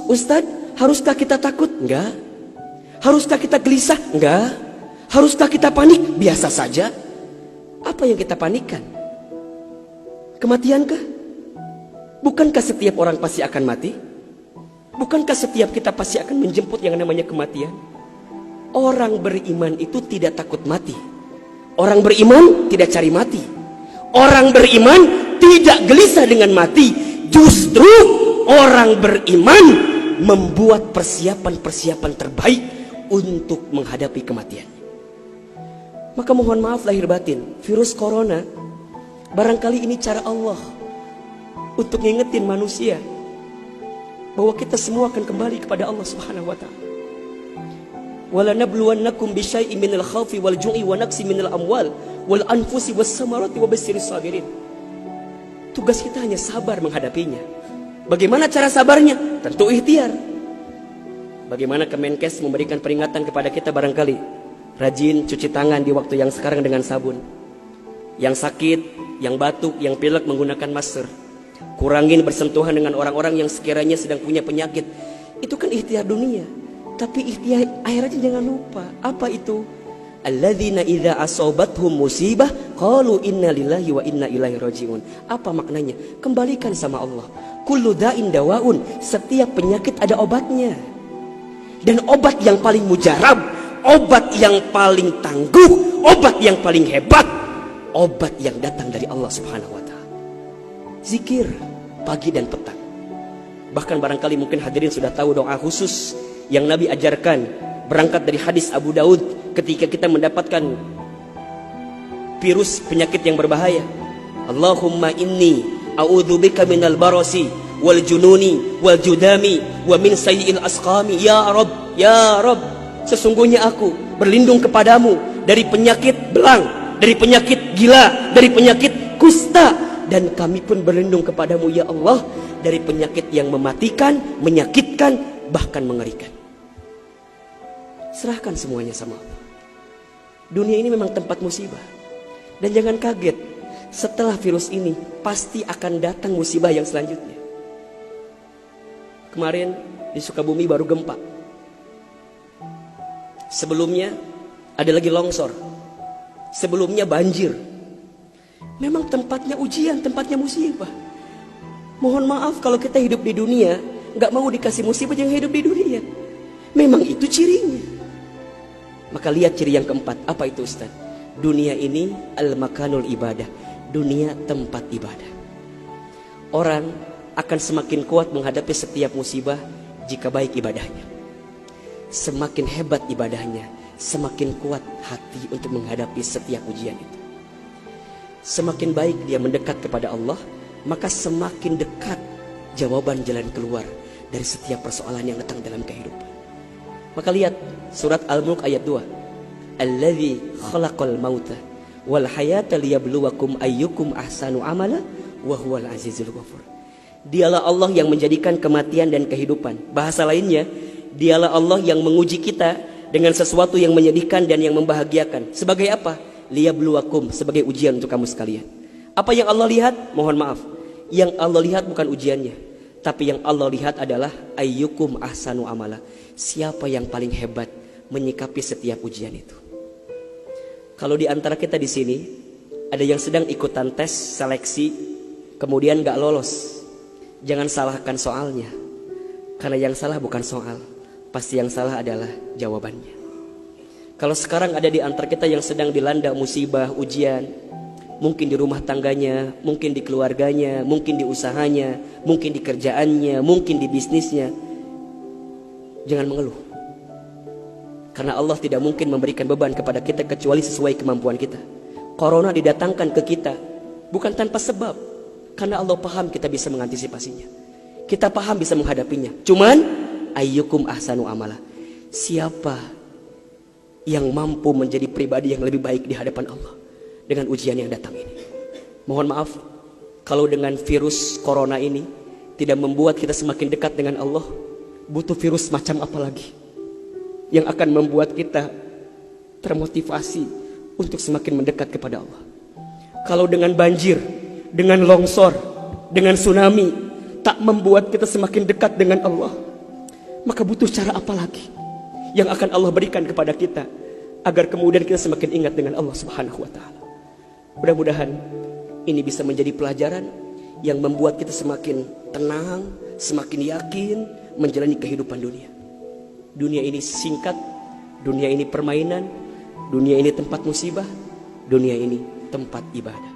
Ustadz, haruskah kita takut? Enggak. Haruskah kita gelisah? Enggak. Haruskah kita panik? Biasa saja. Apa yang kita panikkan? Kematiankah? Bukankah setiap orang pasti akan mati? Bukankah setiap kita pasti akan menjemput yang namanya kematian? Orang beriman itu tidak takut mati. Orang beriman tidak cari mati. Orang beriman tidak gelisah dengan mati. Justru orang beriman membuat persiapan-persiapan terbaik untuk menghadapi kematian. Maka mohon maaf lahir batin, virus corona barangkali ini cara Allah untuk ngingetin manusia bahwa kita semua akan kembali kepada Allah Subhanahu wa taala. Wala nabluwannakum bisyai'in minal khaufi wal ju'i wa naqsi minal amwal wal anfusi was samarati wa basyiris sabirin. Tugas kita hanya sabar menghadapinya. Bagaimana cara sabarnya? Tentu ikhtiar. Bagaimana Kemenkes memberikan peringatan kepada kita barangkali? Rajin cuci tangan di waktu yang sekarang dengan sabun. Yang sakit, yang batuk, yang pilek menggunakan masker. Kurangin bersentuhan dengan orang-orang yang sekiranya sedang punya penyakit. Itu kan ikhtiar dunia. Tapi ikhtiar akhiratnya jangan lupa. Apa itu? Alladzina idza asobathum musibah qalu inna lillahi wa inna ilaihi rajiun. Apa maknanya? Kembalikan sama Allah. Kullu da'in dawaun. Setiap penyakit ada obatnya. Dan obat yang paling mujarab, obat yang paling tangguh, obat yang paling hebat, obat yang datang dari Allah Subhanahu wa taala. Zikir pagi dan petang. Bahkan barangkali mungkin hadirin sudah tahu doa khusus yang Nabi ajarkan berangkat dari hadis Abu Daud ketika kita mendapatkan virus penyakit yang berbahaya. Allahumma inni a'udzubika minal barasi wal jununi wal judami wa min sayyi'il asqami. Ya Rabb, ya Rabb, sesungguhnya aku berlindung kepadamu dari penyakit belang, dari penyakit gila, dari penyakit kusta. Dan kami pun berlindung kepadamu ya Allah dari penyakit yang mematikan, menyakitkan, bahkan mengerikan. Serahkan semuanya sama Allah. Dunia ini memang tempat musibah. Dan jangan kaget, setelah virus ini pasti akan datang musibah yang selanjutnya. Kemarin di Sukabumi baru gempa. Sebelumnya ada lagi longsor. Sebelumnya banjir. Memang tempatnya ujian, tempatnya musibah. Mohon maaf kalau kita hidup di dunia gak mau dikasih musibah, yang hidup di dunia. Memang itu cirinya. Maka lihat ciri yang keempat. Apa itu Ustaz? Dunia ini al-makanul ibadah. Dunia tempat ibadah. Orang akan semakin kuat menghadapi setiap musibah jika baik ibadahnya. Semakin hebat ibadahnya, semakin kuat hati untuk menghadapi setiap ujian itu. Semakin baik dia mendekat kepada Allah, maka semakin dekat jawaban jalan keluar dari setiap persoalan yang datang dalam kehidupan. Maka lihat surat Al-Mulk ayat 2. Alladzi khalaqal mauta wal hayata liyabluwakum ayyukum ahsanu amala wa huwal azizul ghafur. Dialah Allah yang menjadikan kematian dan kehidupan. Bahasa lainnya, dialah Allah yang menguji kita dengan sesuatu yang menyedihkan dan yang membahagiakan. Sebagai apa? Liyabluwakum, sebagai ujian untuk kamu sekalian. Apa yang Allah lihat? Mohon maaf, yang Allah lihat bukan ujiannya, tapi yang Allah lihat adalah ayyukum ahsanu amala. Siapa yang paling hebat menyikapi setiap ujian itu. Kalau di antara kita di sini ada yang sedang ikutan tes seleksi kemudian gak lolos, jangan salahkan soalnya. Karena yang salah bukan soal, pasti yang salah adalah jawabannya. Kalau sekarang ada di antara kita yang sedang dilanda musibah, ujian, mungkin di rumah tangganya, mungkin di keluarganya, mungkin di usahanya, mungkin di kerjaannya, mungkin di bisnisnya, jangan mengeluh. Karena Allah tidak mungkin memberikan beban kepada kita kecuali sesuai kemampuan kita. Corona didatangkan ke kita bukan tanpa sebab, karena Allah paham kita bisa mengantisipasinya. Kita paham bisa menghadapinya. Cuman ayyukum ahsanu amala. Siapa yang mampu menjadi pribadi yang lebih baik di hadapan Allah dengan ujian yang datang ini? Mohon maaf kalau dengan virus corona ini tidak membuat kita semakin dekat dengan Allah. Butuh virus macam apa lagi yang akan membuat kita termotivasi untuk semakin mendekat kepada Allah? Kalau dengan banjir, dengan longsor, dengan tsunami tak membuat kita semakin dekat dengan Allah, maka butuh cara apa lagi yang akan Allah berikan kepada kita agar kemudian kita semakin ingat dengan Allah Subhanahu wa taala. Mudah-mudahan ini bisa menjadi pelajaran yang membuat kita semakin tenang, semakin yakin menjalani kehidupan dunia. Dunia ini singkat, dunia ini permainan, dunia ini tempat musibah, dunia ini tempat ibadah.